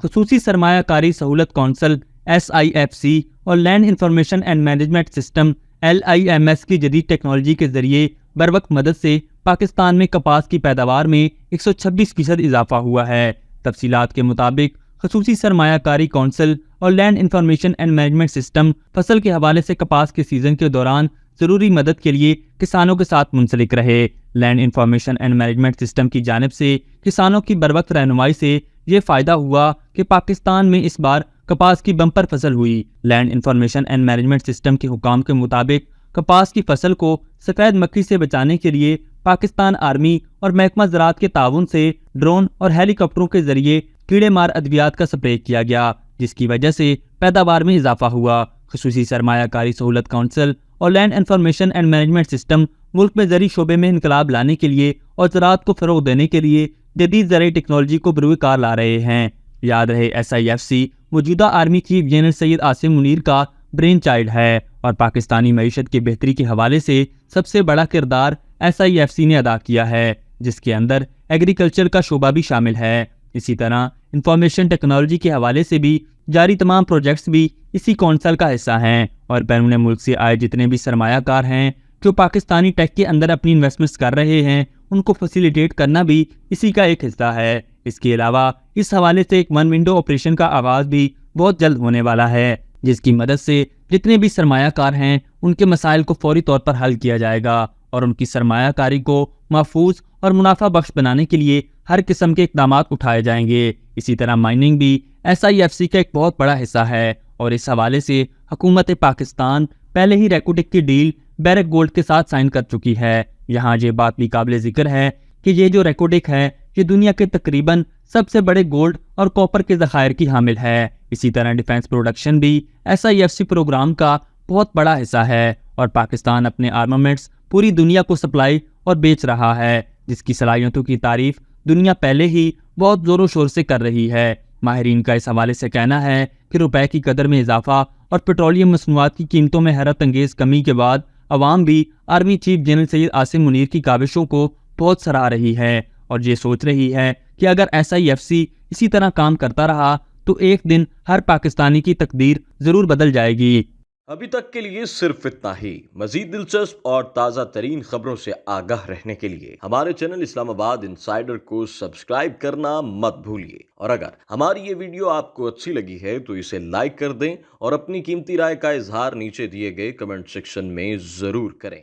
خصوصی سرمایہ کاری سہولت کونسل SIFC اور land information and management system LIMS کی جدید ٹیکنالوجی کے ذریعے بروقت مدد سے پاکستان میں کپاس کی پیداوار میں 126% اضافہ ہوا ہے۔ تفصیلات کے مطابق خصوصی سرمایہ کاری کونسل اور land information and management system فصل کے حوالے سے کپاس کے سیزن کے دوران ضروری مدد کے لیے کسانوں کے ساتھ منسلک رہے۔ Land information and management system کی جانب سے کسانوں کی بروقت رہنمائی سے یہ فائدہ ہوا کہ پاکستان میں اس بار کپاس کی بمپر فصل ہوئی۔ Land information and management system کے حکام کے مطابق کپاس کی فصل کو سفید مکھی سے بچانے کے لیے پاکستان آرمی اور محکمہ زراعت کے تعاون سے ڈرون اور ہیلی کاپٹروں کے ذریعے کیڑے مار ادویات کا سپرے کیا گیا، جس کی وجہ سے پیداوار میں اضافہ ہوا۔ خصوصی سرمایہ کاری سہولت کونسل اور land information and management system ملک میں زرعی شعبے میں انقلاب لانے کے لیے اور زراعت کو فروغ دینے کے لیے جدید زرعی ٹیکنالوجی کو بروئے کار لا رہے ہیں۔ یاد رہے SIFC موجودہ army chief general Syed Asim Munir کا برین چائلڈ ہے اور پاکستانی معیشت کی بہتری کے حوالے سے سب سے بڑا کردار SIFC نے ادا کیا ہے، جس کے اندر ایگریکلچر کا شعبہ بھی شامل ہے۔ اسی طرح انفارمیشن ٹیکنالوجی کے حوالے سے بھی جاری تمام پروجیکٹس بھی اسی کونسل کا حصہ ہیں، اور بیرون ملک سے آئے جتنے بھی سرمایہ کار ہیں جو پاکستانی ٹیک کے اندر اپنی انویسٹمنٹس کر رہے ہیں، ان کو فیسیلیٹیٹ کرنا بھی اسی کا ایک حصہ ہے۔ اس کے علاوہ اس حوالے سے ایک ون ونڈو آپریشن کا آغاز بھی بہت جلد ہونے والا ہے، جس کی مدد سے جتنے بھی سرمایہ کار ہیں ان کے مسائل کو فوری طور پر حل کیا جائے گا اور ان کی سرمایہ کاری کو محفوظ اور منافع بخش بنانے کے لیے ہر قسم کے اقدامات اٹھائے جائیں گے۔ اسی طرح مائننگ بھی SIFC کا ایک بہت بڑا حصہ ہے، اور اس حوالے سے حکومت پاکستان پہلے ہی ریکوٹک کی ڈیل بیرک گولڈ کے ساتھ سائن کر چکی ہے۔ یہاں یہ بات بھی قابل ذکر ہے کہ یہ جو ریکوٹک ہے یہ دنیا کے تقریباً سب سے بڑے گولڈ اور کاپر کے ذخائر کی حامل ہے۔ اسی طرح ڈیفنس پروڈکشن بھی SIFC پروگرام کا بہت بڑا حصہ ہے، اور پاکستان اپنے آرمامنٹس پوری دنیا کو سپلائی اور بیچ رہا ہے، جس کی صلاحیتوں کی تعریف دنیا پہلے ہی بہت زور و شور سے کر رہی ہے۔ ماہرین کا اس حوالے سے کہنا ہے کہ روپے کی قدر میں اضافہ اور پیٹرولیم مصنوعات کی قیمتوں میں حیرت انگیز کمی کے بعد عوام بھی army chief general Syed Asim Munir کی کاوشوں کو بہت سراہ رہی ہے، اور یہ سوچ رہی ہے کہ اگر SIFC اسی طرح کام کرتا رہا تو ایک دن ہر پاکستانی کی تقدیر ضرور بدل جائے گی۔ ابھی تک کے لیے صرف اتنا ہی۔ مزید دلچسپ اور تازہ ترین خبروں سے آگاہ رہنے کے لیے ہمارے چینل اسلام آباد انسائیڈر کو سبسکرائب کرنا مت بھولیے، اور اگر ہماری یہ ویڈیو آپ کو اچھی لگی ہے تو اسے لائک کر دیں اور اپنی قیمتی رائے کا اظہار نیچے دیے گئے کمنٹ سیکشن میں ضرور کریں۔